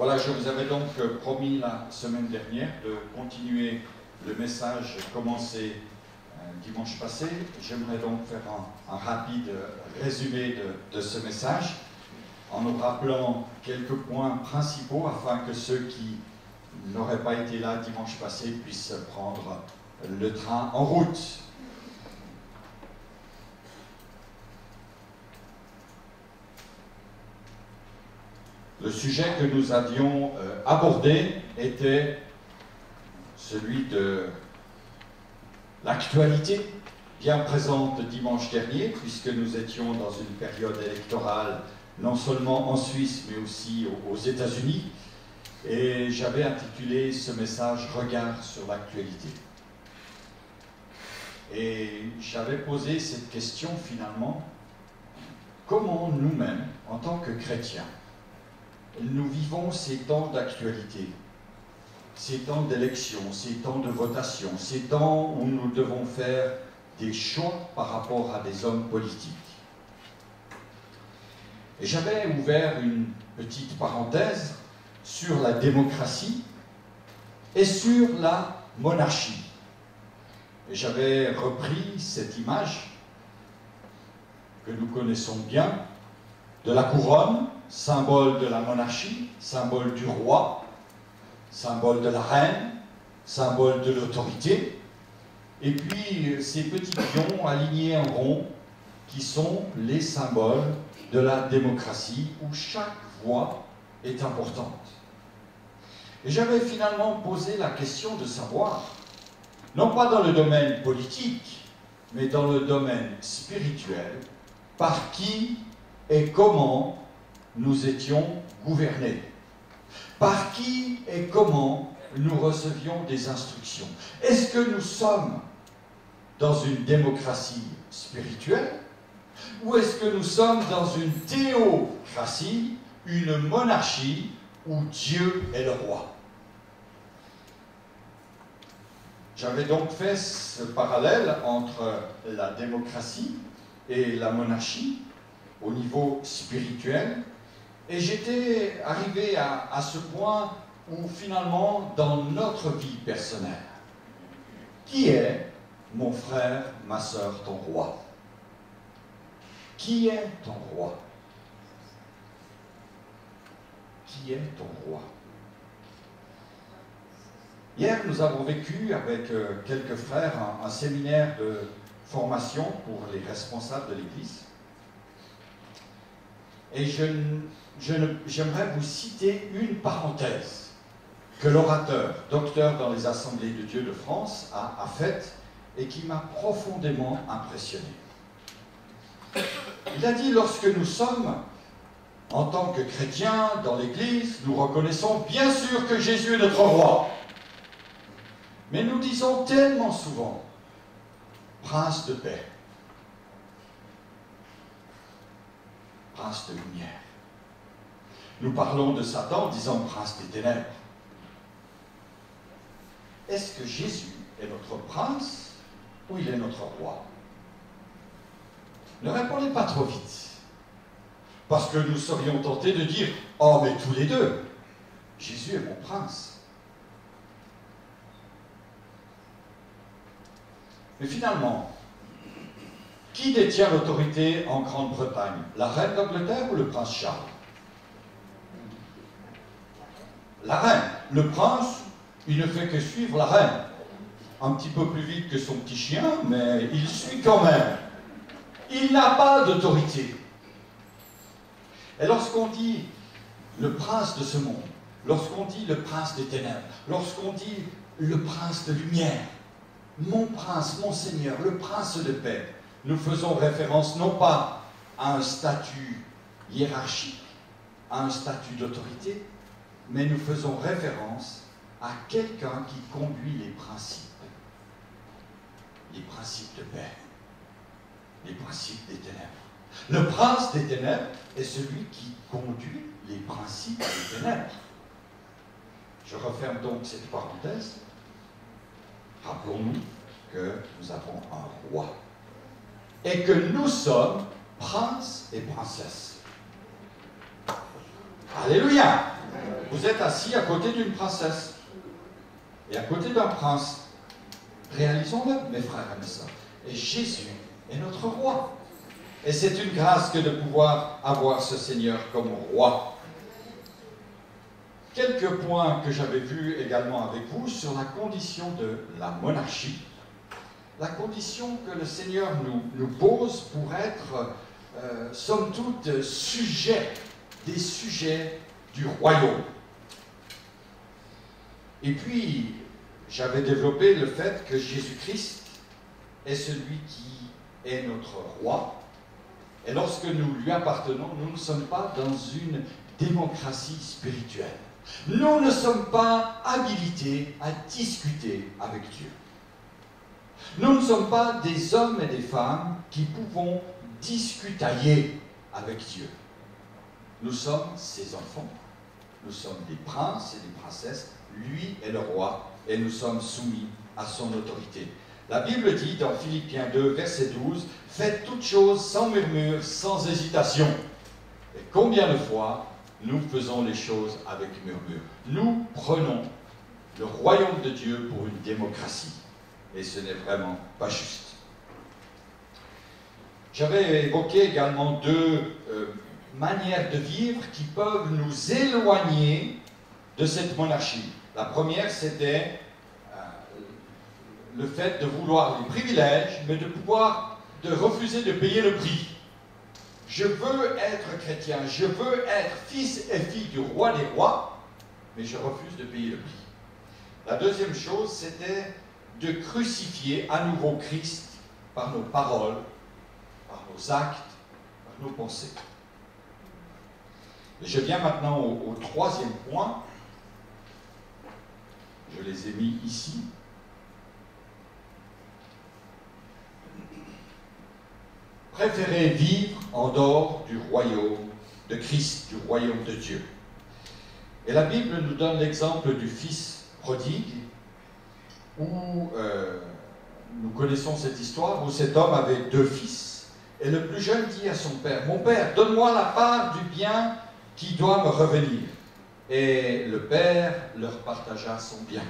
Voilà, je vous avais donc promis la semaine dernière de continuer le message commencé dimanche passé. J'aimerais donc faire un rapide résumé de ce message en nous rappelant quelques points principaux afin que ceux qui n'auraient pas été là dimanche passé puissent prendre le train en route. Le sujet que nous avions abordé était celui de l'actualité bien présente dimanche dernier, puisque nous étions dans une période électorale non seulement en Suisse, mais aussi aux États-Unis. Et j'avais intitulé ce message « Regard sur l'actualité ». Et j'avais posé cette question finalement, comment nous-mêmes, en tant que chrétiens, nous vivons ces temps d'actualité, ces temps d'élection, ces temps de votation, ces temps où nous devons faire des choix par rapport à des hommes politiques. Et j'avais ouvert une petite parenthèse sur la démocratie et sur la monarchie. Et j'avais repris cette image que nous connaissons bien de la couronne, symbole de la monarchie, symbole du roi, symbole de la reine, symbole de l'autorité, et puis ces petits pions alignés en rond qui sont les symboles de la démocratie où chaque voix est importante. Et j'avais finalement posé la question de savoir, non pas dans le domaine politique, mais dans le domaine spirituel, par qui et comment nous étions gouvernés, par qui et comment nous recevions des instructions. Est-ce que nous sommes dans une démocratie spirituelle ou est-ce que nous sommes dans une théocratie, une monarchie où Dieu est le roi? J'avais donc fait ce parallèle entre la démocratie et la monarchie au niveau spirituel, et j'étais arrivé à ce point où finalement, dans notre vie personnelle, qui est mon frère, ma sœur, ton roi? Qui est ton roi? Qui est ton roi? Hier, nous avons vécu avec quelques frères un séminaire de formation pour les responsables de l'Église. Et j'aimerais vous citer une parenthèse que l'orateur, docteur dans les Assemblées de Dieu de France, a faite et qui m'a profondément impressionné. Il a dit, lorsque nous sommes, en tant que chrétiens, dans l'Église, nous reconnaissons bien sûr que Jésus est notre roi. Mais nous disons tellement souvent, prince de paix, prince de lumière. Nous parlons de Satan en disant prince des ténèbres. Est-ce que Jésus est notre prince ou il est notre roi? Ne répondez pas trop vite, parce que nous serions tentés de dire « Oh, mais tous les deux, Jésus est mon prince ». Mais finalement, qui détient l'autorité en Grande-Bretagne? La reine d'Angleterre ou le prince Charles? La reine. Le prince, il ne fait que suivre la reine. Un petit peu plus vite que son petit chien, mais il suit quand même. Il n'a pas d'autorité. Et lorsqu'on dit le prince de ce monde, lorsqu'on dit le prince des ténèbres, lorsqu'on dit le prince de lumière, mon prince, mon Seigneur, le prince de paix, nous faisons référence non pas à un statut hiérarchique, à un statut d'autorité, mais nous faisons référence à quelqu'un qui conduit les principes de paix, les principes des ténèbres. Le prince des ténèbres est celui qui conduit les principes des ténèbres. Je referme donc cette parenthèse. Rappelons-nous que nous avons un roi et que nous sommes princes et princesses. Alléluia! Vous êtes assis à côté d'une princesse et à côté d'un prince. Réalisons-le, mes frères et mes sœurs. Et Jésus est notre roi. Et c'est une grâce que de pouvoir avoir ce Seigneur comme roi. Quelques points que j'avais vus également avec vous sur la condition de la monarchie. La condition que le Seigneur nous pose pour être, somme toute, des sujets du royaume. Et puis, j'avais développé le fait que Jésus-Christ est celui qui est notre roi. Et lorsque nous lui appartenons, nous ne sommes pas dans une démocratie spirituelle. Nous ne sommes pas habilités à discuter avec Dieu. Nous ne sommes pas des hommes et des femmes qui pouvons discutailler avec Dieu. Nous sommes ses enfants. Nous sommes des princes et des princesses. Lui est le roi et nous sommes soumis à son autorité. La Bible dit dans Philippiens 2, verset 12, « Faites toutes choses sans murmure, sans hésitation. » Et combien de fois nous faisons les choses avec murmure? Nous prenons le royaume de Dieu pour une démocratie. Et ce n'est vraiment pas juste. J'avais évoqué également deux manières de vivre qui peuvent nous éloigner de cette monarchie. La première, c'était le fait de vouloir les privilèges, mais de refuser de payer le prix. Je veux être chrétien, je veux être fils et fille du roi des rois, mais je refuse de payer le prix. La deuxième chose, c'était de crucifier à nouveau Christ par nos paroles, par nos actes, par nos pensées. Et je viens maintenant au troisième point. Je les ai mis ici. Préférez vivre en dehors du royaume de Christ, du royaume de Dieu. Et la Bible nous donne l'exemple du fils prodigue, où nous connaissons cette histoire, où cet homme avait deux fils, et le plus jeune dit à son père, « Mon père, donne-moi la part du bien qui doit me revenir. » Et le père leur partagea son bien.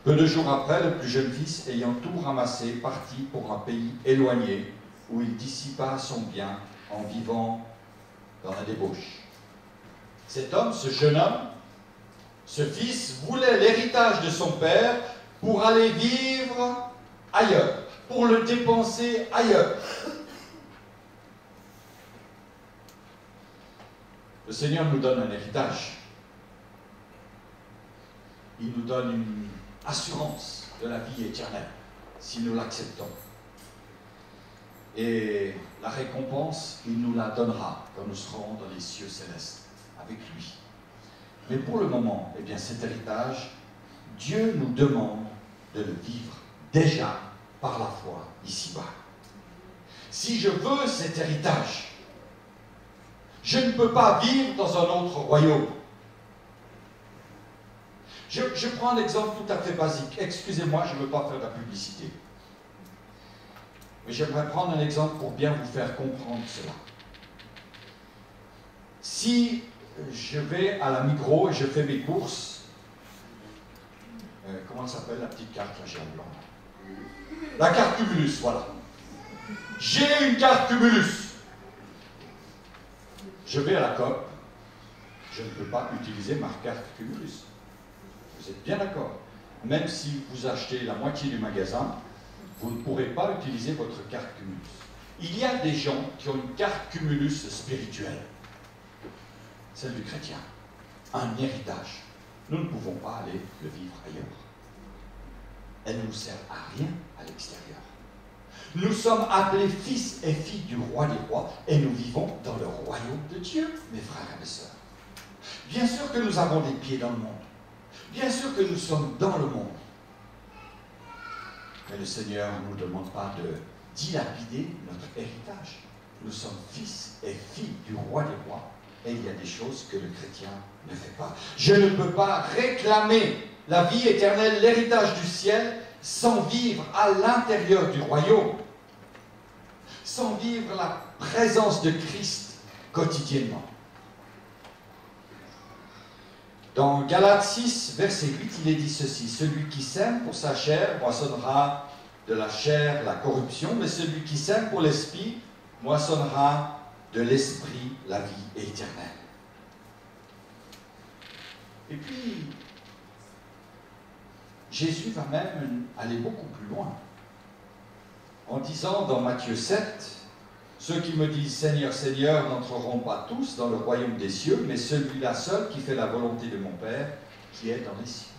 Peu de jours après, le plus jeune fils, ayant tout ramassé, partit pour un pays éloigné, où il dissipa son bien en vivant dans la débauche. Cet homme, ce jeune homme, ce fils voulait l'héritage de son père pour aller vivre ailleurs, pour le dépenser ailleurs. Le Seigneur nous donne un héritage. Il nous donne une assurance de la vie éternelle, si nous l'acceptons. Et la récompense, il nous la donnera quand nous serons dans les cieux célestes avec lui. Mais pour le moment, eh bien, cet héritage, Dieu nous demande de le vivre déjà par la foi ici-bas. Si je veux cet héritage, je ne peux pas vivre dans un autre royaume. Je prends un exemple tout à fait basique. Excusez-moi, je ne veux pas faire de la publicité. Mais j'aimerais prendre un exemple pour bien vous faire comprendre cela. Si je vais à la Migros et je fais mes courses, comment ça s'appelle la petite carte là, j'ai en blanc? La carte Cumulus, voilà. J'ai une carte Cumulus. Je vais à la COP, je ne peux pas utiliser ma carte Cumulus. Vous êtes bien d'accord? Même si vous achetez la moitié du magasin, vous ne pourrez pas utiliser votre carte Cumulus. Il y a des gens qui ont une carte Cumulus spirituelle, celle du chrétien, un héritage. Nous ne pouvons pas aller le vivre ailleurs. Elle ne nous sert à rien à l'extérieur. Nous sommes appelés fils et filles du roi des rois et nous vivons dans le royaume de Dieu, mes frères et mes sœurs. Bien sûr que nous avons des pieds dans le monde. Bien sûr que nous sommes dans le monde. Mais le Seigneur ne nous demande pas de dilapider notre héritage. Nous sommes fils et filles du roi des rois et il y a des choses que le chrétien ne fait pas. Je ne peux pas réclamer la vie éternelle, l'héritage du ciel, sans vivre à l'intérieur du royaume, sans vivre la présence de Christ quotidiennement. Dans Galates 6, verset 8, il est dit ceci: celui qui sème pour sa chair moissonnera de la chair la corruption, mais celui qui sème pour l'esprit moissonnera de l'esprit la vie éternelle. Et puis, Jésus va même aller beaucoup plus loin, en disant dans Matthieu 7, ceux qui me disent Seigneur, Seigneur n'entreront pas tous dans le royaume des cieux, mais celui-là seul qui fait la volonté de mon Père qui est dans les cieux.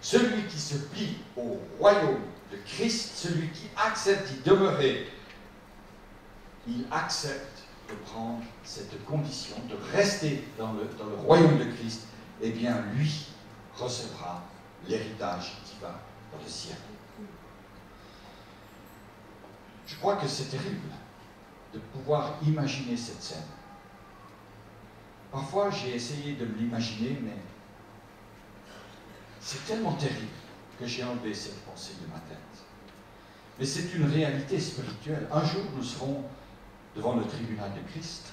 Celui qui se plie au royaume de Christ, celui qui accepte d'y demeurer, il accepte de prendre cette condition, de rester dans le royaume de Christ, eh bien lui recevra l'héritage qui va dans le ciel. Je crois que c'est terrible de pouvoir imaginer cette scène. Parfois, j'ai essayé de me l'imaginer, mais c'est tellement terrible que j'ai enlevé cette pensée de ma tête. Mais c'est une réalité spirituelle. Un jour, nous serons devant le tribunal de Christ.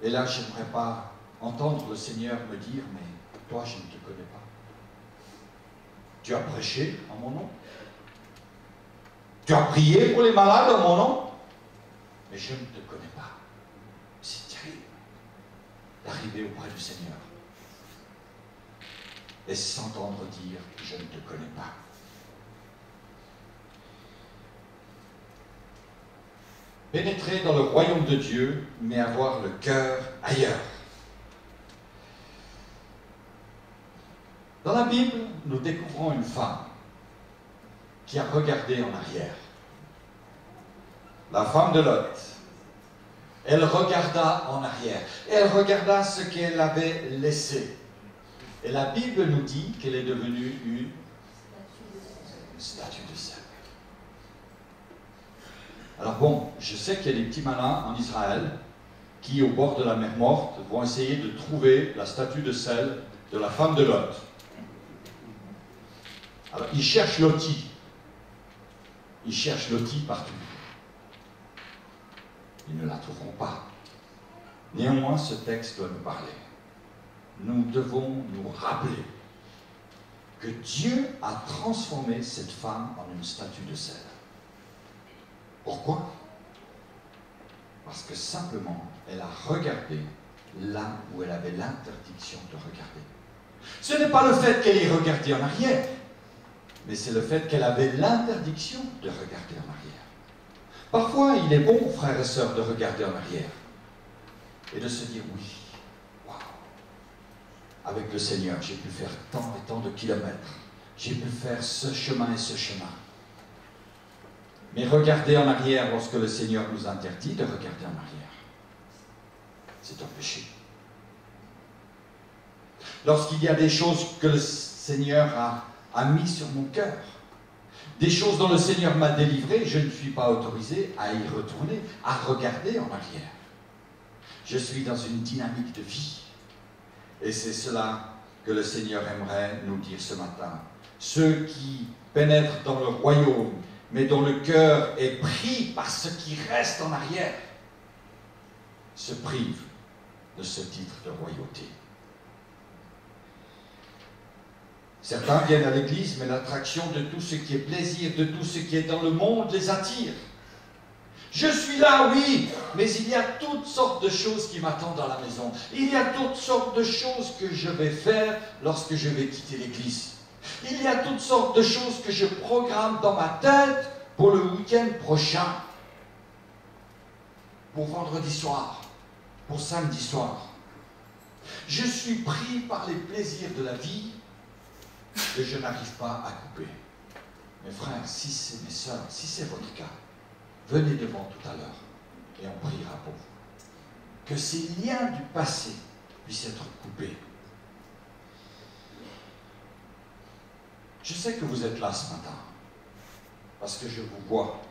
Et là, je n'aimerais pas entendre le Seigneur me dire, mais toi, je ne te connais pas. Tu as prêché en mon nom. Tu as prié pour les malades en mon nom. Mais je ne te connais pas. C'est terrible d'arriver auprès du Seigneur et s'entendre dire, je ne te connais pas. Pénétrer dans le royaume de Dieu, mais avoir le cœur ailleurs. Dans la Bible, nous découvrons une femme qui a regardé en arrière. La femme de Lot. Elle regarda en arrière. Elle regarda ce qu'elle avait laissé. Et la Bible nous dit qu'elle est devenue une statue de sel. Alors bon, je sais qu'il y a des petits malins en Israël qui, au bord de la mer Morte, vont essayer de trouver la statue de sel de la femme de Lot. Alors, ils cherchent Loti. Ils cherchent Loti partout. Ils ne la trouveront pas. Néanmoins, ce texte doit nous parler. Nous devons nous rappeler que Dieu a transformé cette femme en une statue de sel. Pourquoi? Parce que simplement, elle a regardé là où elle avait l'interdiction de regarder. Ce n'est pas le fait qu'elle ait regardé en arrière, mais c'est le fait qu'elle avait l'interdiction de regarder en arrière. Parfois, il est bon, frères et sœurs, de regarder en arrière et de se dire, oui, waouh, avec le Seigneur, j'ai pu faire tant et tant de kilomètres, j'ai pu faire ce chemin et ce chemin. Mais regarder en arrière lorsque le Seigneur nous interdit de regarder en arrière, c'est un péché. Lorsqu'il y a des choses que le Seigneur a mis sur mon cœur, des choses dont le Seigneur m'a délivré, je ne suis pas autorisé à y retourner, à regarder en arrière. Je suis dans une dynamique de vie. Et c'est cela que le Seigneur aimerait nous dire ce matin. Ceux qui pénètrent dans le royaume, mais dont le cœur est pris par ce qui reste en arrière, se privent de ce titre de royauté. Certains viennent à l'église, mais l'attraction de tout ce qui est plaisir, de tout ce qui est dans le monde les attire. Je suis là, oui, mais il y a toutes sortes de choses qui m'attendent dans la maison. Il y a toutes sortes de choses que je vais faire lorsque je vais quitter l'église. Il y a toutes sortes de choses que je programme dans ma tête pour le week-end prochain, pour vendredi soir, pour samedi soir. Je suis pris par les plaisirs de la vie que je n'arrive pas à couper. Mes frères, si c'est mes sœurs, si c'est votre cas, venez devant tout à l'heure et on priera pour vous. Que ces liens du passé puissent être coupés. Je sais que vous êtes là ce matin, parce que je vous vois.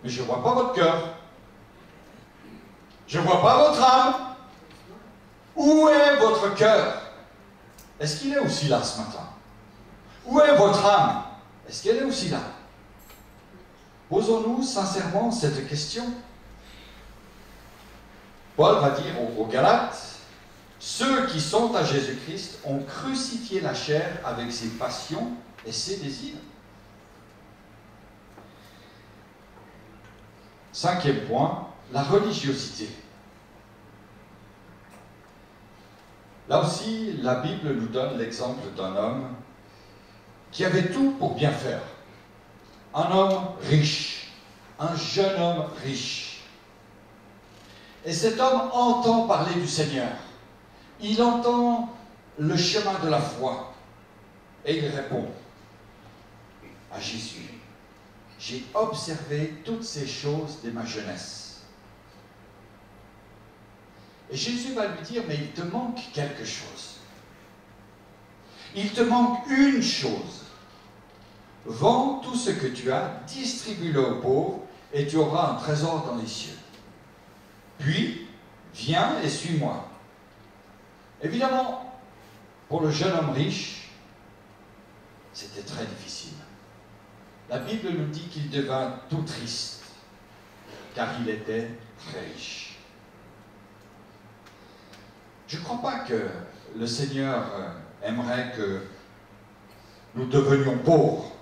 Mais je ne vois pas votre cœur. Je ne vois pas votre âme. Où est votre cœur? Est-ce qu'il est aussi là ce matin? Où est votre âme? Est-ce qu'elle est aussi là? Posons-nous sincèrement cette question. Paul va dire aux Galates, Ceux qui sont à Jésus-Christ ont crucifié la chair avec ses passions et ses désirs. Cinquième point, la religiosité. Là aussi, la Bible nous donne l'exemple d'un homme qui avait tout pour bien faire. Un homme riche, un jeune homme riche. Et cet homme entend parler du Seigneur. Il entend le chemin de la foi. Et il répond à Jésus, j'ai observé toutes ces choses dès ma jeunesse. Et Jésus va lui dire, mais il te manque quelque chose. Il te manque une chose. Vends tout ce que tu as, distribue-le aux pauvres, et tu auras un trésor dans les cieux. Puis, viens et suis-moi. Évidemment, pour le jeune homme riche, c'était très difficile. La Bible nous dit qu'il devint tout triste, car il était très riche. Je ne crois pas que le Seigneur aimerait que nous devenions pauvres.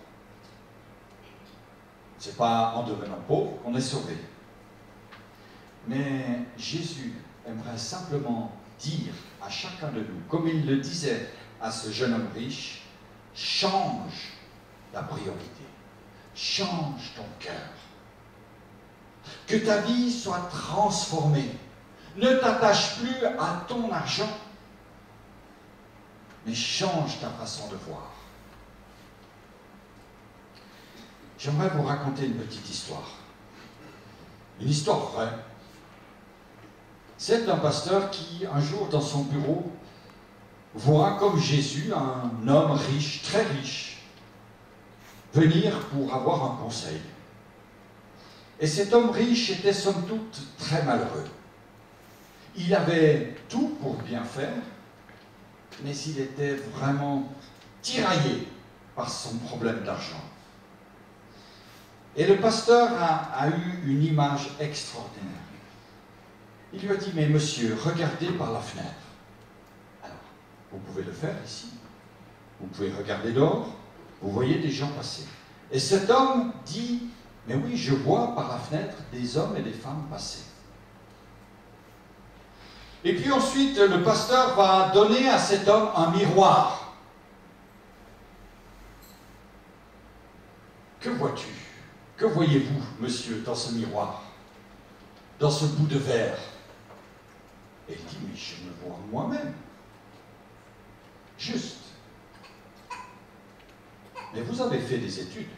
Ce n'est pas en devenant pauvre qu'on est sauvé. Mais Jésus aimerait simplement dire à chacun de nous, comme il le disait à ce jeune homme riche, change la priorité, change ton cœur. Que ta vie soit transformée. Ne t'attache plus à ton argent, mais change ta façon de voir. J'aimerais vous raconter une petite histoire. Une histoire vraie. C'est d'un pasteur qui, un jour, dans son bureau, voit comme Jésus, un homme riche, très riche, venir pour avoir un conseil. Et cet homme riche était somme toute très malheureux. Il avait tout pour bien faire, mais il était vraiment tiraillé par son problème d'argent. Et le pasteur a eu une image extraordinaire. Il lui a dit, mais monsieur, regardez par la fenêtre. Alors, vous pouvez le faire ici. Vous pouvez regarder dehors. Vous voyez des gens passer. Et cet homme dit, mais oui, je vois par la fenêtre des hommes et des femmes passer. Et puis ensuite, le pasteur va donner à cet homme un miroir. Que vois-tu? Que voyez-vous, monsieur, dans ce miroir? Dans ce bout de verre? Et il dit, mais je me vois moi-même. Juste. Mais vous avez fait des études.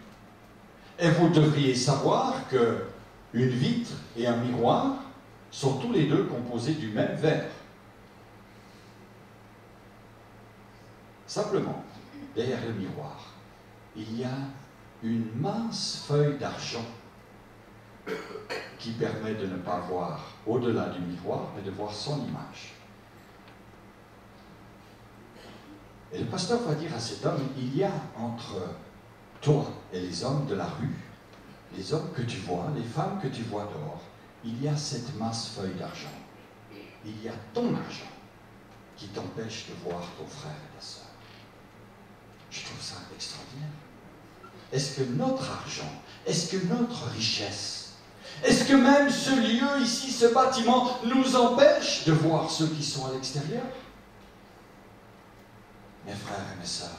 Et vous devriez savoir que une vitre et un miroir sont tous les deux composés du même verre. Simplement, derrière le miroir, il y a une mince feuille d'argent qui permet de ne pas voir au-delà du miroir, mais de voir son image. Et le pasteur va dire à cet homme, il y a entre toi et les hommes de la rue, les hommes que tu vois, les femmes que tu vois dehors, il y a cette mince feuille d'argent. Il y a ton argent qui t'empêche de voir ton frère et ta sœur. Je trouve ça extraordinaire. Est-ce que notre argent, est-ce que notre richesse, est-ce que même ce lieu ici, ce bâtiment, nous empêche de voir ceux qui sont à l'extérieur? Mes frères et mes sœurs,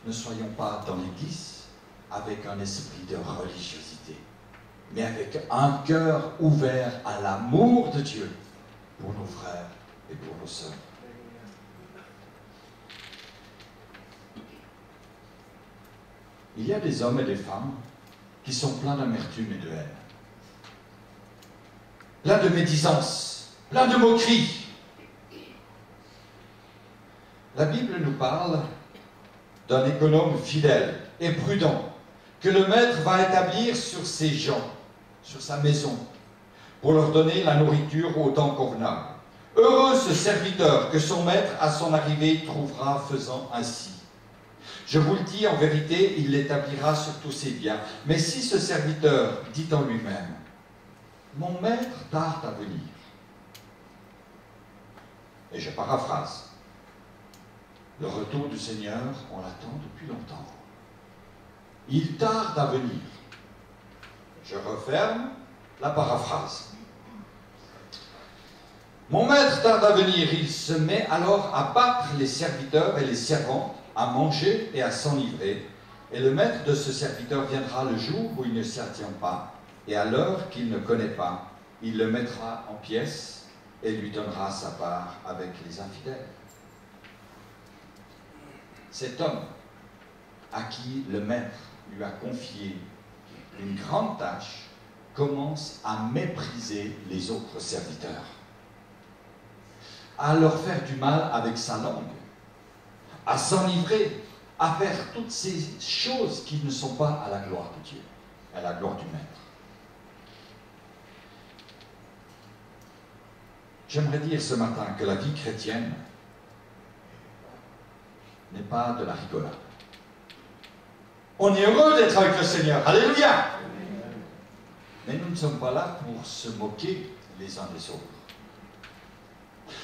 ne soyons pas dans l'Église avec un esprit de religiosité, mais avec un cœur ouvert à l'amour de Dieu pour nos frères et pour nos sœurs. Il y a des hommes et des femmes qui sont pleins d'amertume et de haine, pleins de médisance, pleins de moquerie. La Bible nous parle d'un économe fidèle et prudent que le maître va établir sur ses gens, sur sa maison, pour leur donner la nourriture au temps convenable. Heureux ce serviteur que son maître à son arrivée trouvera faisant ainsi. Je vous le dis, en vérité, il l'établira sur tous ses biens. Mais si ce serviteur dit en lui-même, « Mon maître tarde à venir », Et je paraphrase. Le retour du Seigneur, on l'attend depuis longtemps. Il tarde à venir. Je referme la paraphrase. Mon maître tarde à venir, il se met alors à battre les serviteurs et les servantes, à manger et à s'enivrer. Et le maître de ce serviteur viendra le jour où il ne s'y attient pas, et à l'heure qu'il ne connaît pas, il le mettra en pièces et lui donnera sa part avec les infidèles. Cet homme à qui le maître lui a confié une grande tâche commence à mépriser les autres serviteurs, à leur faire du mal avec sa langue, à s'enivrer, à faire toutes ces choses qui ne sont pas à la gloire de Dieu, à la gloire du Maître. J'aimerais dire ce matin que la vie chrétienne n'est pas de la rigolade. On est heureux d'être avec le Seigneur, alléluia! Mais nous ne sommes pas là pour se moquer les uns des autres.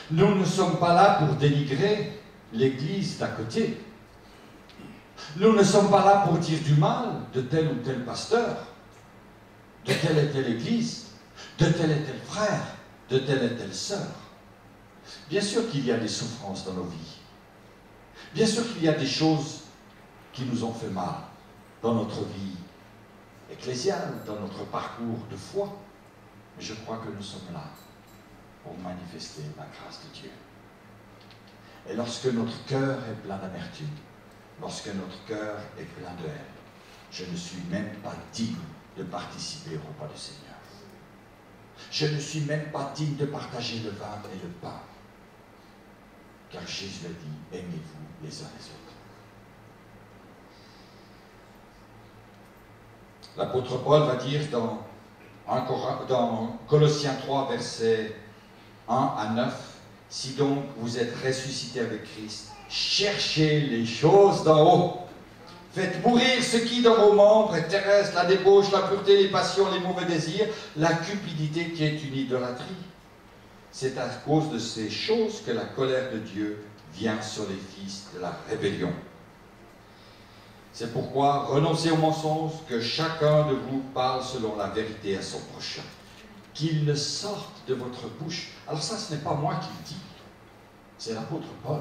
Nous ne sommes pas là pour dénigrer l'église d'à côté. Nous ne sommes pas là pour dire du mal de tel ou tel pasteur, de telle et telle église, de tel et tel frère, de telle et telle sœur. Bien sûr qu'il y a des souffrances dans nos vies. Bien sûr qu'il y a des choses qui nous ont fait mal dans notre vie ecclésiale, dans notre parcours de foi. Mais je crois que nous sommes là pour manifester la grâce de Dieu. Et lorsque notre cœur est plein d'amertume, lorsque notre cœur est plein de haine, je ne suis même pas digne de participer au repas du Seigneur. Je ne suis même pas digne de partager le vin et le pain. Car Jésus a dit, aimez-vous les uns les autres. L'apôtre Paul va dire dans Colossiens 3, versets 1 à 9, si donc vous êtes ressuscités avec Christ, cherchez les choses d'en haut. Faites mourir ce qui dans vos membres est terrestre, la débauche, la pureté, les passions, les mauvais désirs, la cupidité qui est une idolâtrie. C'est à cause de ces choses que la colère de Dieu vient sur les fils de la rébellion. C'est pourquoi renoncez au mensonge, que chacun de vous parle selon la vérité à son prochain. Qu'il ne sorte de votre bouche. Alors ça, ce n'est pas moi qui le dis, c'est l'apôtre Paul.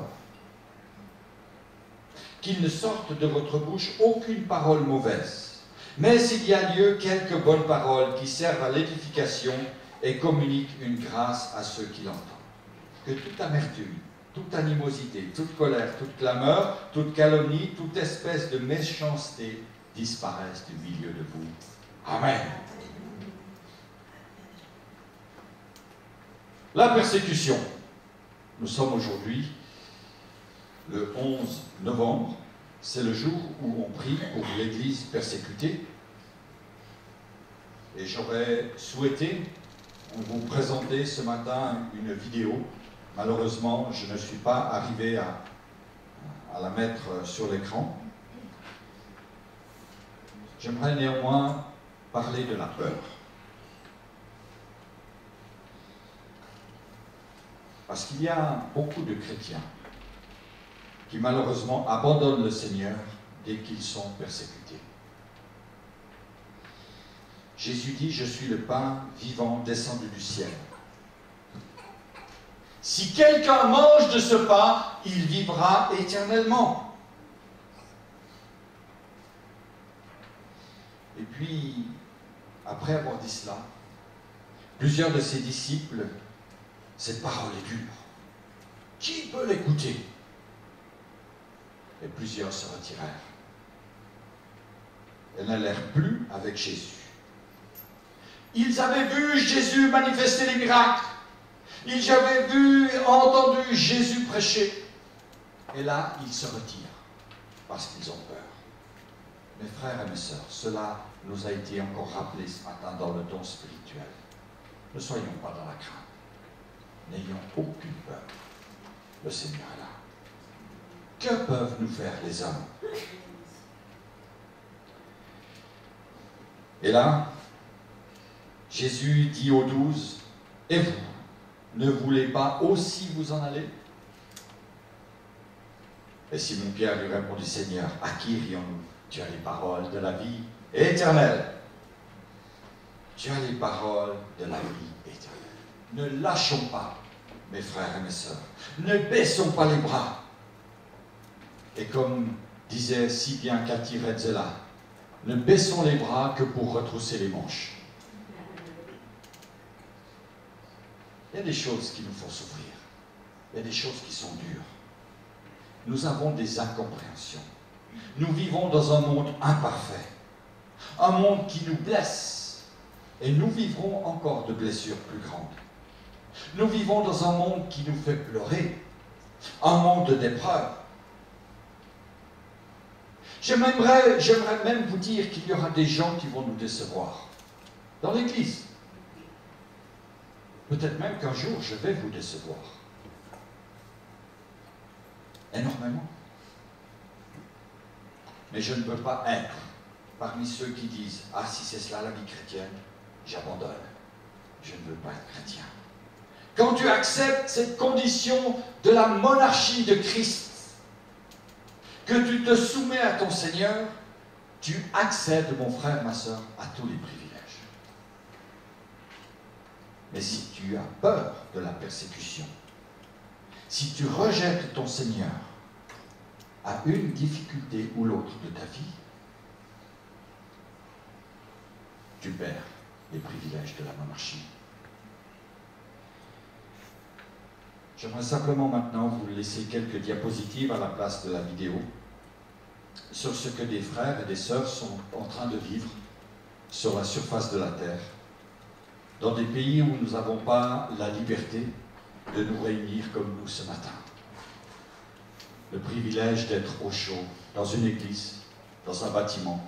Qu'il ne sorte de votre bouche aucune parole mauvaise, mais s'il y a lieu, quelques bonnes paroles qui servent à l'édification et communiquent une grâce à ceux qui l'entendent. Que toute amertume, toute animosité, toute colère, toute clameur, toute calomnie, toute espèce de méchanceté disparaissent du milieu de vous. Amen. La persécution. Nous sommes aujourd'hui le 11 novembre. C'est le jour où on prie pour l'Église persécutée. Et j'aurais souhaité vous présenter ce matin une vidéo. Malheureusement, je ne suis pas arrivé à la mettre sur l'écran. J'aimerais néanmoins parler de la peur. Parce qu'il y a beaucoup de chrétiens qui malheureusement abandonnent le Seigneur dès qu'ils sont persécutés. Jésus dit, je suis le pain vivant descendu du ciel. Si quelqu'un mange de ce pain, il vivra éternellement. Et puis, après avoir dit cela, plusieurs de ses disciples, cette parole est dure. Qui peut l'écouter? Et plusieurs se retirèrent. Ils n'allèrent plus avec Jésus. Ils avaient vu Jésus manifester les miracles. Ils avaient vu, entendu Jésus prêcher. Et là, ils se retirent parce qu'ils ont peur. Mes frères et mes sœurs, cela nous a été encore rappelé ce matin dans le don spirituel. Ne soyons pas dans la crainte. N'ayons aucune peur. Le Seigneur est là. Que peuvent nous faire les hommes? Et là, Jésus dit aux 12, et vous, ne voulez pas aussi vous en aller? Et Simon-Pierre lui répondit, Seigneur, à qui irions-nous? Tu as les paroles de la vie éternelle. Tu as les paroles de la vie éternelle. Ne lâchons pas, mes frères et mes sœurs. Ne baissons pas les bras. Et comme disait si bien Cathy Retzela, ne baissons les bras que pour retrousser les manches. Il y a des choses qui nous font souffrir. Il y a des choses qui sont dures. Nous avons des incompréhensions. Nous vivons dans un monde imparfait. Un monde qui nous blesse. Et nous vivrons encore de blessures plus grandes. Nous vivons dans un monde qui nous fait pleurer. Un monde d'épreuves. J'aimerais même vous dire qu'il y aura des gens qui vont nous décevoir. Dans l'Église. Peut-être même qu'un jour, je vais vous décevoir. Énormément. Mais je ne veux pas être parmi ceux qui disent « Ah, si c'est cela la vie chrétienne, j'abandonne. Je ne veux pas être chrétien. » Quand tu acceptes cette condition de la monarchie de Christ, que tu te soumets à ton Seigneur, tu accèdes, mon frère, ma soeur, à tous les privilèges. Mais si tu as peur de la persécution, si tu rejettes ton Seigneur à une difficulté ou l'autre de ta vie, tu perds les privilèges de la monarchie. J'aimerais simplement maintenant vous laisser quelques diapositives à la place de la vidéo sur ce que des frères et des sœurs sont en train de vivre sur la surface de la terre, dans des pays où nous n'avons pas la liberté de nous réunir comme nous ce matin. Le privilège d'être au chaud, dans une église, dans un bâtiment.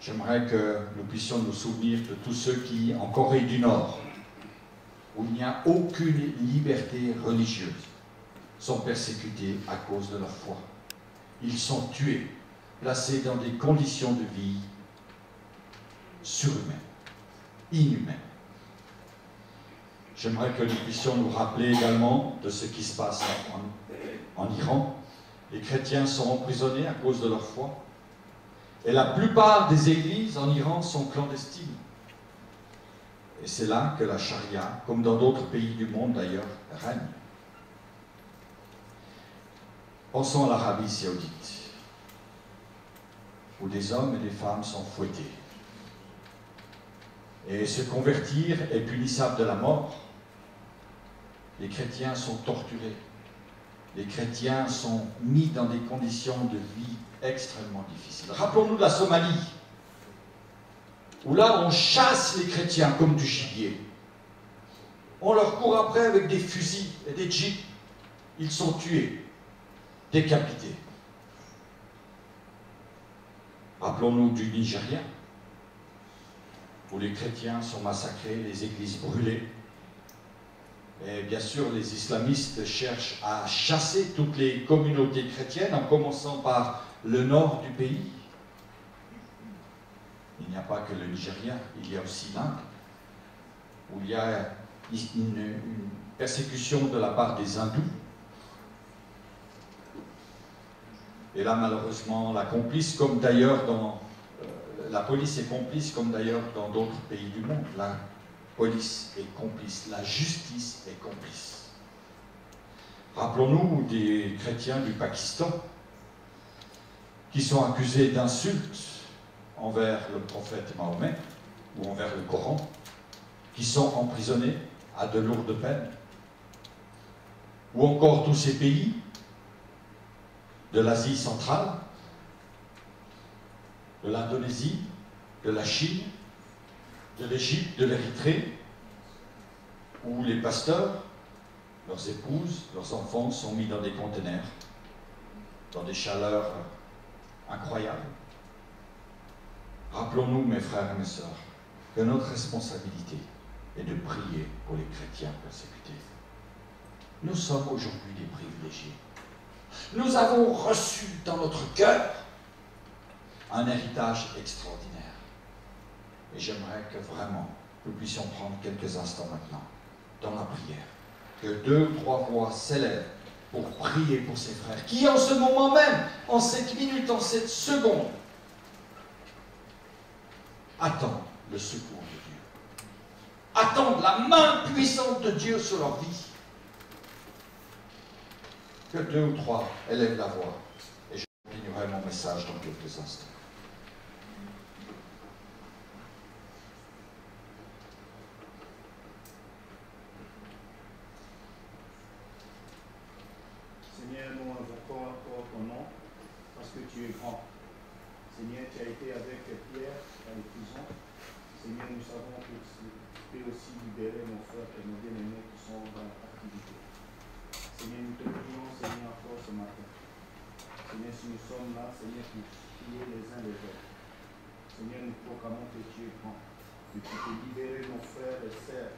J'aimerais que nous puissions nous souvenir de tous ceux qui, en Corée du Nord, où il n'y a aucune liberté religieuse, sont persécutés à cause de leur foi. Ils sont tués, placés dans des conditions de vie surhumaines, inhumaines. J'aimerais que nous puissions nous rappeler également de ce qui se passe en Iran. Les chrétiens sont emprisonnés à cause de leur foi. Et la plupart des églises en Iran sont clandestines. Et c'est là que la charia, comme dans d'autres pays du monde d'ailleurs, règne. Pensons à l'Arabie saoudite, où des hommes et des femmes sont fouettés. Et se convertir est punissable de la mort. Les chrétiens sont torturés. Les chrétiens sont mis dans des conditions de vie extrêmement difficiles. Rappelons-nous de la Somalie, où là on chasse les chrétiens comme du gibier. On leur court après avec des fusils et des jeeps. Ils sont tués, décapités. Rappelons-nous du Nigeria, où les chrétiens sont massacrés, les églises brûlées. Et bien sûr, les islamistes cherchent à chasser toutes les communautés chrétiennes, en commençant par le nord du pays. Il n'y a pas que le Nigeria, il y a aussi l'Inde, où il y a une persécution de la part des hindous. Et là, malheureusement, la police est complice, comme d'ailleurs dans d'autres pays du monde. La police est complice, la justice est complice. Rappelons-nous des chrétiens du Pakistan qui sont accusés d'insultes envers le prophète Mahomet ou envers le Coran, qui sont emprisonnés à de lourdes peines. Ou encore tous ces pays de l'Asie centrale, de l'Indonésie, de la Chine, de l'Égypte, de l'Érythrée, où les pasteurs, leurs épouses, leurs enfants sont mis dans des conteneurs, dans des chaleurs incroyables. Rappelons-nous, mes frères et mes sœurs, que notre responsabilité est de prier pour les chrétiens persécutés. Nous sommes aujourd'hui des privilégiés. Nous avons reçu dans notre cœur un héritage extraordinaire. Et j'aimerais que vraiment nous puissions prendre quelques instants maintenant dans la prière que 2 ou 3 voix s'élèvent pour prier pour ses frères, qui en ce moment même, en cette minute, en cette seconde, attendent le secours de Dieu, attendent la main puissante de Dieu sur leur vie. Que 2 ou 3 élèvent la voix, et je continuerai mon message dans quelques instants. Seigneur, nous invoquons encore ton nom parce que tu es grand. Seigneur, tu as été avec Pierre dans les prisons. Seigneur, nous savons que tu peux aussi libérer nos frères et nos bien-aimés qui sont dans la captivité. Seigneur, nous te prions, Seigneur, encore ce matin. Seigneur, si nous sommes là, Seigneur, pour prier les uns les autres. Seigneur, nous proclamons que tu es grand, que tu peux libérer nos frères et sœurs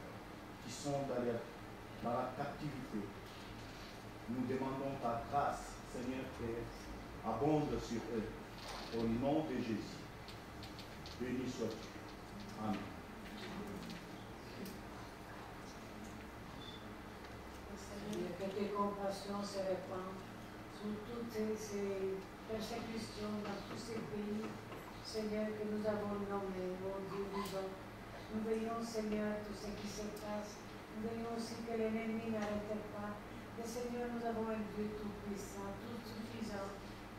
qui sont dans la captivité. Nous demandons ta grâce, Seigneur, qui abonde sur eux. Au nom de Jésus. Béni sois-tu. Amen. Seigneur, que tes compassions se répandent sur toutes ces persécutions dans tous ces pays, Seigneur, que nous avons nommés, mon Dieu vivant. Nous voyons, Seigneur, tout ce qui se passe. Nous voyons aussi que l'ennemi n'arrête pas. Mais Seigneur, nous avons un Dieu tout-puissant, tout-suffisant,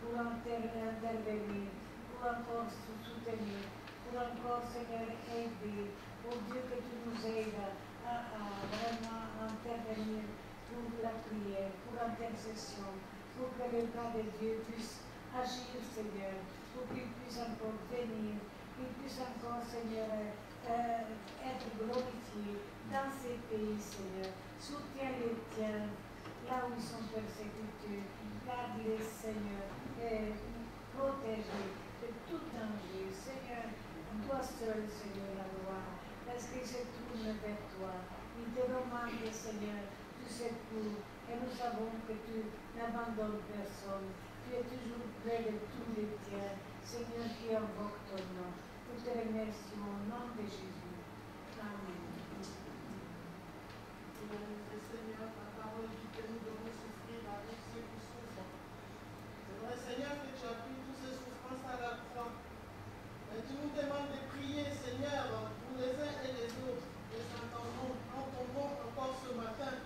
pour intervenir, pour encore soutenir, pour encore, Seigneur, aider. Pour Dieu, que tu nous aides à vraiment intervenir pour la prière, pour l'intercession, pour que le bras de Dieu puisse agir, Seigneur, pour qu'il puisse encore venir, qu'il puisse encore, Seigneur, être glorifié dans ces pays, Seigneur. Soutiens les tiens. Là où ils sont persécutés, garde-les, Seigneur, et protège-les de tout danger. Seigneur, toi seul, Seigneur, la gloire, parce qu'ils se tournent vers toi. Ils te demandent, Seigneur, du secours, et nous savons que tu n'abandonnes personne. Tu es toujours près de tous les tiens, Seigneur, qui invoque ton nom. Nous te remercions au nom de Jésus. Amen. Seigneur, ta parole dit que nous devons souffrir avec ceux qui souffrent. C'est vrai, Seigneur, que tu as pris toutes ces souffrances à la croix. Et tu nous demandes de prier, Seigneur, pour les uns et les autres. Et entendons encore ce matin.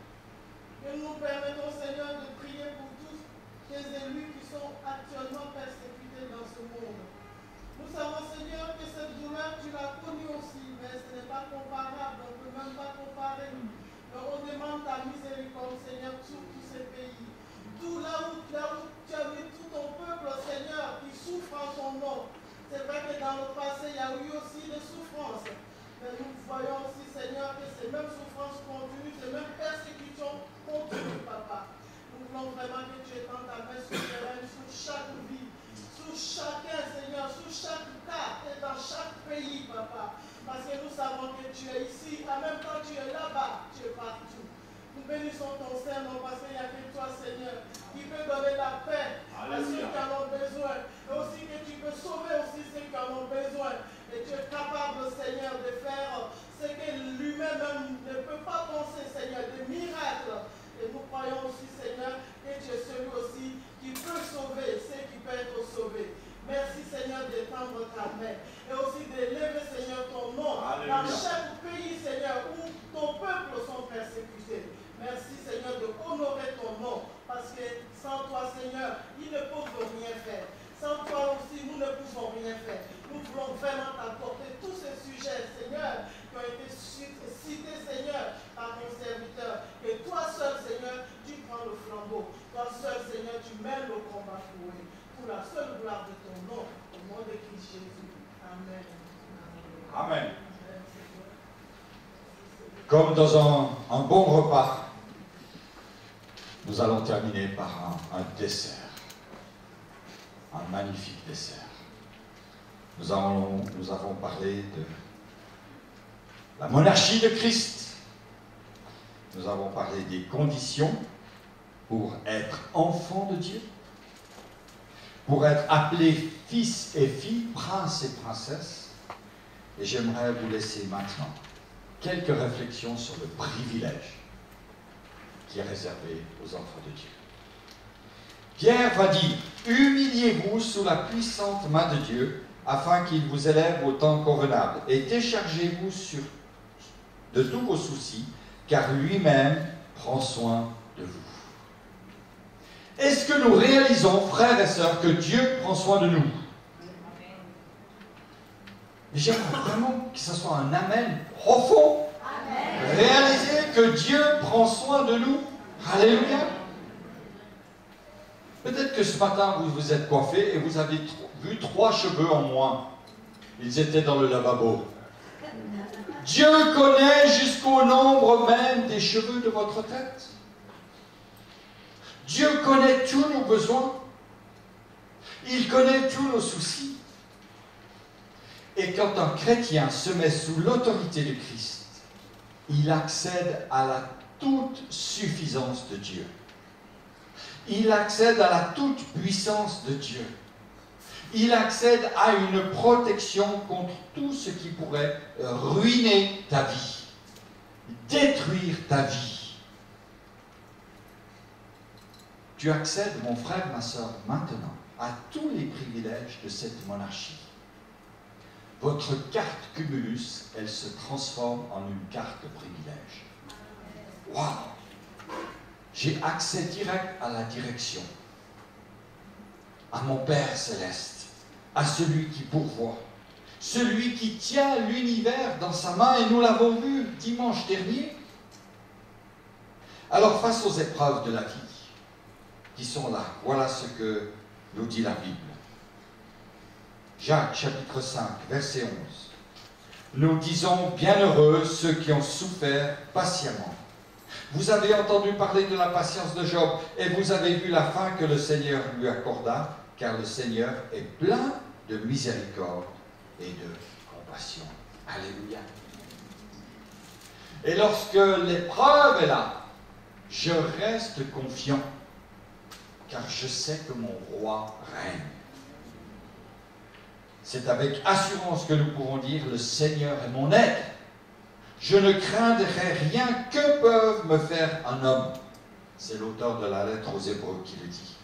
Que nous nous permettons, Seigneur, de prier pour tous tes élus qui sont actuellement persécutés dans ce monde. Nous savons, Seigneur, que cette douleur, tu l'as connue aussi, mais ce n'est pas comparable, on ne peut même pas comparer. On demande ta miséricorde, Seigneur, sur tous ces pays. Tout là où tu as mis tout ton peuple, Seigneur, qui souffre en ton nom. C'est vrai que dans le passé, il y a eu aussi des souffrances. Mais nous voyons aussi, Seigneur, que ces mêmes souffrances continuent, ces mêmes persécutions continuent, Papa. Nous voulons vraiment que tu étendes ta main souveraine sur chaque vie, sur chacun, Seigneur, sur chaque cas et dans chaque pays, Papa. Parce que nous savons que tu es ici, en même temps tu es là-bas, tu es partout. Nous bénissons ton Seigneur parce qu'il n'y a que toi, Seigneur, qui peut donner la paix à ceux qui en ont besoin. Et aussi que tu peux sauver aussi ceux qui en ont besoin. Et tu es capable, Seigneur, de faire ce que l'humain même ne peut pas penser, Seigneur, des miracles. Et nous croyons aussi, Seigneur, que tu es celui aussi qui peut sauver ceux qui peuvent être sauvés. Merci, Seigneur, d'étendre ta main. Et aussi d'élever, Seigneur, ton nom. Alléluia. Dans chaque pays, Seigneur, où ton peuple sont persécutés. Merci, Seigneur, de honorer ton nom. Parce que sans toi, Seigneur, ils ne peuvent rien faire. Sans toi aussi, nous ne pouvons rien faire. Nous voulons vraiment t'apporter tous ces sujets, Seigneur, qui ont été cités, Seigneur, par ton serviteur. Que toi seul, Seigneur, tu prends le flambeau. Toi seul, Seigneur, tu mènes le combat pour eux. Pour la seule gloire de ton nom, au nom de Christ Jésus. Amen. Amen. Comme dans un bon repas, nous allons terminer par un dessert. Un magnifique dessert. Nous avons parlé de la monarchie de Christ. Nous avons parlé des conditions pour être enfant de Dieu, pour être appelé fils et filles, prince et princesse. Et j'aimerais vous laisser maintenant quelques réflexions sur le privilège qui est réservé aux enfants de Dieu. Pierre va dire, humiliez-vous sous la puissante main de Dieu, afin qu'il vous élève au temps convenable, et déchargez-vous de tous vos soucis, car lui-même prend soin de vous. Est-ce que nous réalisons, frères et sœurs, que Dieu prend soin de nous? J'aimerais vraiment que ce soit un amen profond. Amen. Réaliser que Dieu prend soin de nous. Alléluia. Peut-être que ce matin, vous vous êtes coiffé et vous avez vu 3 cheveux en moins. Ils étaient dans le lavabo. Dieu connaît jusqu'au nombre même des cheveux de votre tête. Dieu connaît tous nos besoins. Il connaît tous nos soucis. Et quand un chrétien se met sous l'autorité de Christ, il accède à la toute suffisance de Dieu. Il accède à la toute puissance de Dieu. Il accède à une protection contre tout ce qui pourrait ruiner ta vie, détruire ta vie. Tu accèdes, mon frère, ma soeur, maintenant, à tous les privilèges de cette monarchie. Votre carte Cumulus, elle se transforme en une carte de privilège. Waouh! J'ai accès direct à la direction, à mon Père céleste, à celui qui pourvoit, celui qui tient l'univers dans sa main, et nous l'avons vu dimanche dernier. Alors, face aux épreuves de la vie qui sont là, voilà ce que nous dit la Bible. Jacques, chapitre 5, verset 11. Nous disons, bienheureux ceux qui ont souffert patiemment. Vous avez entendu parler de la patience de Job, et vous avez vu la fin que le Seigneur lui accorda, car le Seigneur est plein de miséricorde et de compassion. Alléluia. Et lorsque l'épreuve est là, je reste confiant, car je sais que mon roi règne. C'est avec assurance que nous pourrons dire, le Seigneur est mon aide. Je ne craindrai rien que peuvent me faire un homme. C'est l'auteur de la lettre aux Hébreux qui le dit.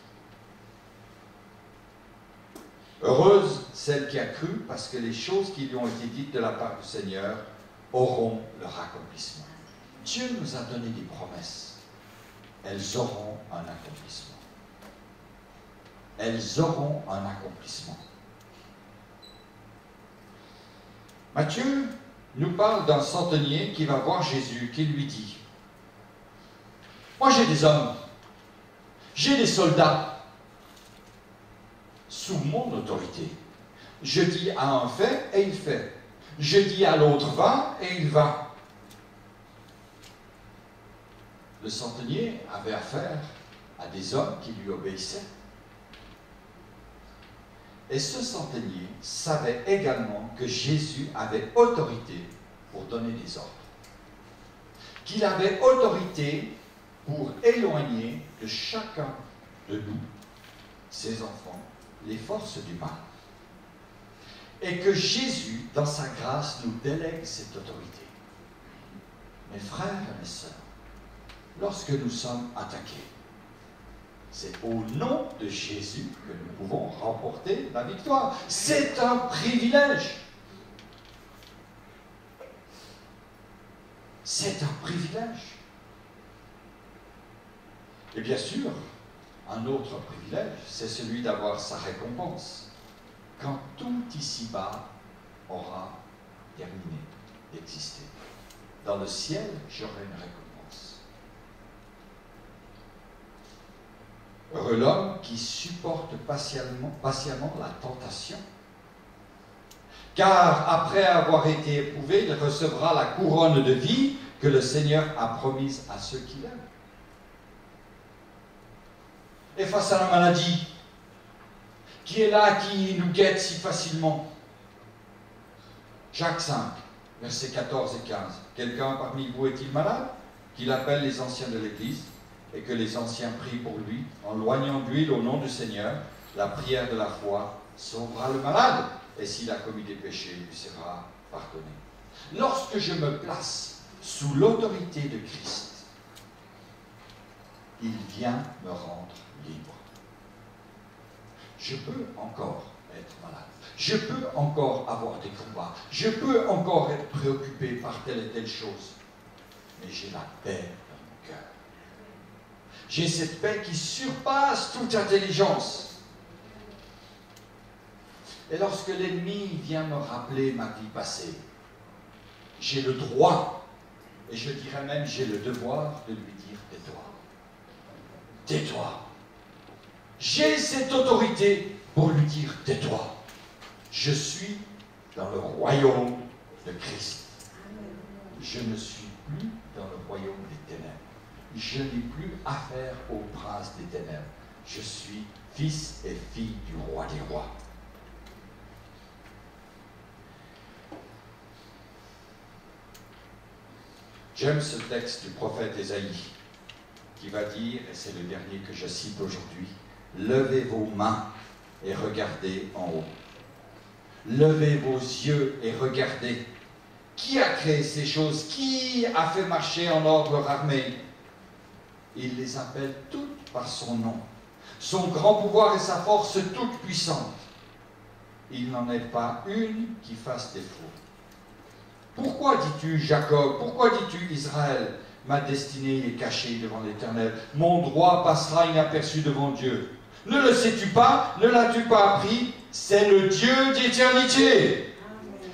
Heureuse celle qui a cru, parce que les choses qui lui ont été dites de la part du Seigneur auront leur accomplissement. Dieu nous a donné des promesses. Elles auront un accomplissement. Elles auront un accomplissement. Matthieu nous parle d'un centenier qui va voir Jésus, qui lui dit, « Moi j'ai des hommes, j'ai des soldats, sous mon autorité. Je dis à un fait et il fait. Je dis à l'autre va et il va. » Le centenier avait affaire à des hommes qui lui obéissaient. Et ce centenier savait également que Jésus avait autorité pour donner des ordres. Qu'il avait autorité pour éloigner de chacun de nous, ses enfants, les forces du mal. Et que Jésus, dans sa grâce, nous délègue cette autorité. Mes frères et mes sœurs, lorsque nous sommes attaqués, c'est au nom de Jésus que nous pouvons remporter la victoire. C'est un privilège. C'est un privilège. Et bien sûr, un autre privilège, c'est celui d'avoir sa récompense. Quand tout ici-bas aura terminé d'exister. Dans le ciel, j'aurai une récompense. Heureux l'homme qui supporte patiemment la tentation. Car après avoir été éprouvé, il recevra la couronne de vie que le Seigneur a promise à ceux qui l'aiment. Et face à la maladie, qui est là, qui nous guette si facilement. Jacques 5, versets 14 et 15. Quelqu'un parmi vous est-il malade? Qu'il appelle les anciens de l'Église, et que les anciens prient pour lui, en loignant d'huile au nom du Seigneur. La prière de la foi sauvera le malade, et s'il a commis des péchés, lui sera pardonné. Lorsque je me place sous l'autorité de Christ, il vient me rendre libre. Je peux encore être malade. Je peux encore avoir des combats. Je peux encore être préoccupé par telle et telle chose. Mais j'ai la paix dans mon cœur. J'ai cette paix qui surpasse toute intelligence. Et lorsque l'ennemi vient me rappeler ma vie passée, j'ai le droit, et je dirais même j'ai le devoir de lui dire tais-toi. Tais-toi. J'ai cette autorité pour lui dire tais-toi. Je suis dans le royaume de Christ. Je ne suis plus dans le royaume des ténèbres. Je n'ai plus affaire au prince des ténèbres. Je suis fils et fille du roi des rois. J'aime ce texte du prophète Ésaïe qui va dire, et c'est le dernier que je cite aujourd'hui, « Levez vos mains et regardez en haut. Levez vos yeux et regardez. Qui a créé ces choses? Qui a fait marcher en ordre leur armée? Il les appelle toutes par son nom. Son grand pouvoir et sa force toute puissante. Il n'en est pas une qui fasse défaut. Pourquoi dis-tu Jacob? Pourquoi dis-tu Israël? Ma destinée est cachée devant l'Éternel. Mon droit passera inaperçu devant Dieu. Ne le sais-tu pas? Ne l'as-tu pas appris? C'est le Dieu d'éternité.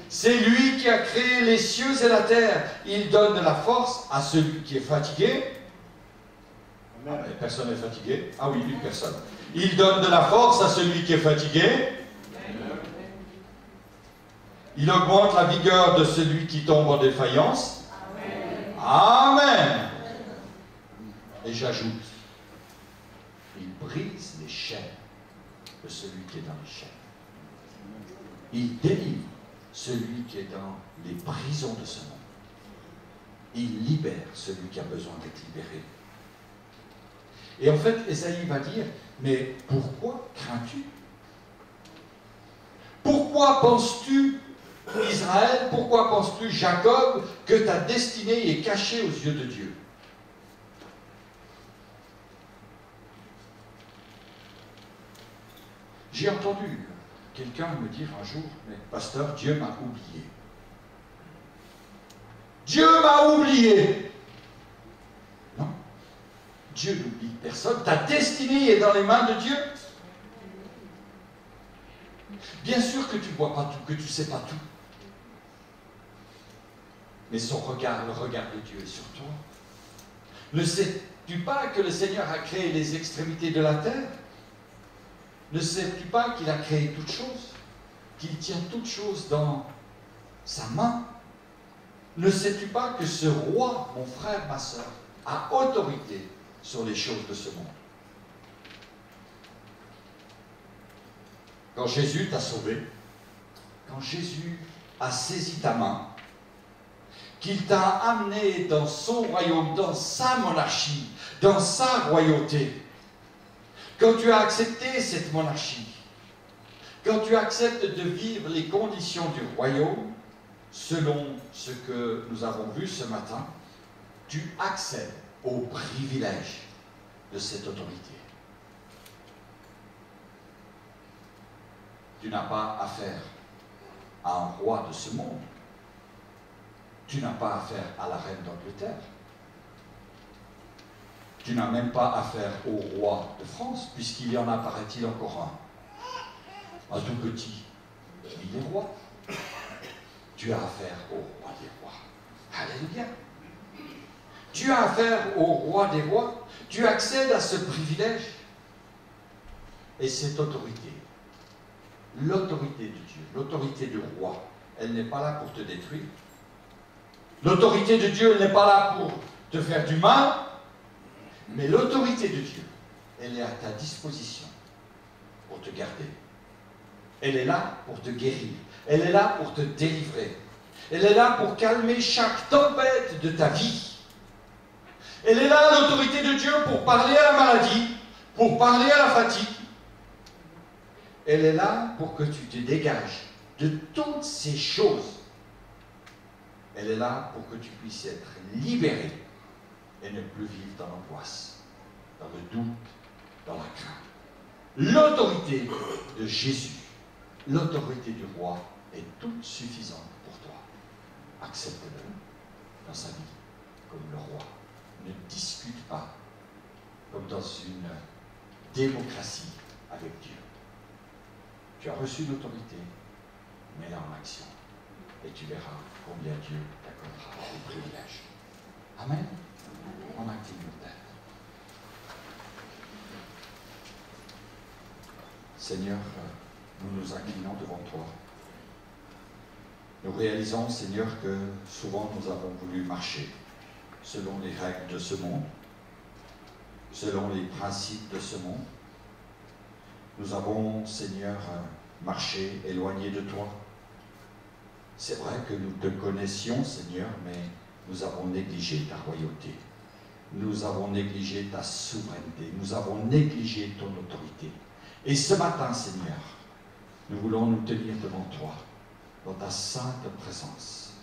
C'est lui qui a créé les cieux et la terre. Il donne de la force à celui qui est fatigué. Ah, mais personne n'est fatigué. Ah oui, une personne. Il donne de la force à celui qui est fatigué. Il augmente la vigueur de celui qui tombe en défaillance. Amen. Et j'ajoute, il brise les chaînes de celui qui est dans les chaînes. Il délivre celui qui est dans les prisons de ce monde. Il libère celui qui a besoin d'être libéré. Et en fait, Ésaïe va dire, mais pourquoi crains-tu? Pourquoi penses-tu, Israël, pourquoi penses-tu, Jacob, que ta destinée est cachée aux yeux de Dieu? J'ai entendu quelqu'un me dire un jour, mais pasteur, Dieu m'a oublié. Dieu m'a oublié. Non, Dieu n'oublie personne. Ta destinée est dans les mains de Dieu. Bien sûr que tu ne vois pas tout, que tu ne sais pas tout. Mais son regard, le regard de Dieu est sur toi. Ne sais-tu pas que le Seigneur a créé les extrémités de la terre? Ne sais-tu pas qu'il a créé toutes choses? Qu'il tient toutes choses dans sa main? Ne sais-tu pas que ce roi, mon frère, ma soeur, a autorité sur les choses de ce monde? Quand Jésus t'a sauvé, quand Jésus a saisi ta main, qu'il t'a amené dans son royaume, dans sa monarchie, dans sa royauté, quand tu as accepté cette monarchie, quand tu acceptes de vivre les conditions du royaume, selon ce que nous avons vu ce matin, tu accèdes au privilège de cette autorité. Tu n'as pas affaire à un roi de ce monde. Tu n'as pas affaire à la reine d'Angleterre. Tu n'as même pas affaire au roi de France, puisqu'il y en a, paraît-il, encore un tout petit. Il est roi. Tu as affaire au roi des rois. Alléluia. Tu as affaire au roi des rois. Tu accèdes à ce privilège. Et cette autorité, l'autorité de Dieu, l'autorité du roi, elle n'est pas là pour te détruire. L'autorité de Dieu, elle n'est pas là pour te faire du mal. Mais l'autorité de Dieu, elle est à ta disposition pour te garder. Elle est là pour te guérir. Elle est là pour te délivrer. Elle est là pour calmer chaque tempête de ta vie. Elle est là, l'autorité de Dieu, pour parler à la maladie, pour parler à la fatigue. Elle est là pour que tu te dégages de toutes ces choses. Elle est là pour que tu puisses être libéré et ne plus vivre dans l'angoisse. dans le doute, dans la crainte. L'autorité de Jésus, l'autorité du roi est toute suffisante pour toi. Accepte-le dans sa vie comme le roi. Ne discute pas comme dans une démocratie avec Dieu. Tu as reçu l'autorité, mets-la en action et tu verras combien Dieu t'accordera des privilèges. Amen. On incline nos têtes. Seigneur, nous nous inclinons devant toi. Nous réalisons, Seigneur, que souvent nous avons voulu marcher selon les règles de ce monde, selon les principes de ce monde. Nous avons, Seigneur, marché éloigné de toi. C'est vrai que nous te connaissions, Seigneur, mais nous avons négligé ta royauté. Nous avons négligé ta souveraineté. Nous avons négligé ton autorité. Et ce matin, Seigneur, nous voulons nous tenir devant toi, dans ta sainte présence.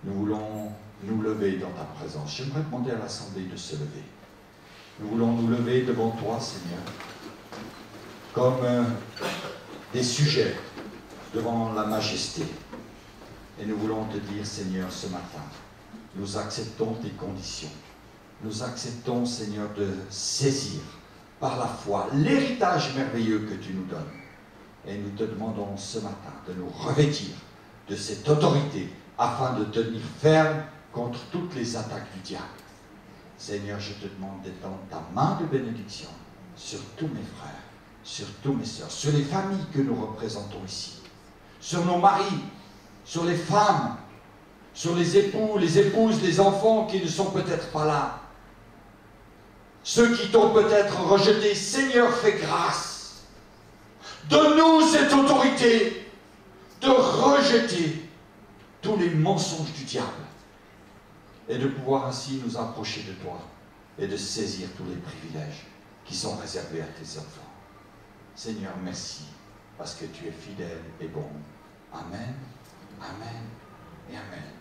Nous voulons nous lever dans ta présence. J'aimerais demander à l'Assemblée de se lever. Nous voulons nous lever devant toi, Seigneur, comme des sujets devant la majesté. Et nous voulons te dire, Seigneur, ce matin, nous acceptons tes conditions. Nous acceptons, Seigneur, de saisir par la foi l'héritage merveilleux que tu nous donnes. Et nous te demandons ce matin de nous revêtir de cette autorité afin de tenir ferme contre toutes les attaques du diable. Seigneur, je te demande d'étendre ta main de bénédiction sur tous mes frères, sur tous mes sœurs, sur les familles que nous représentons ici, sur nos maris, sur les femmes, sur les époux, les épouses, les enfants qui ne sont peut-être pas là, ceux qui t'ont peut-être rejeté. Seigneur, fais grâce. Donne-nous cette autorité de rejeter tous les mensonges du diable et de pouvoir ainsi nous approcher de toi et de saisir tous les privilèges qui sont réservés à tes enfants. Seigneur, merci parce que tu es fidèle et bon. Amen, amen et amen.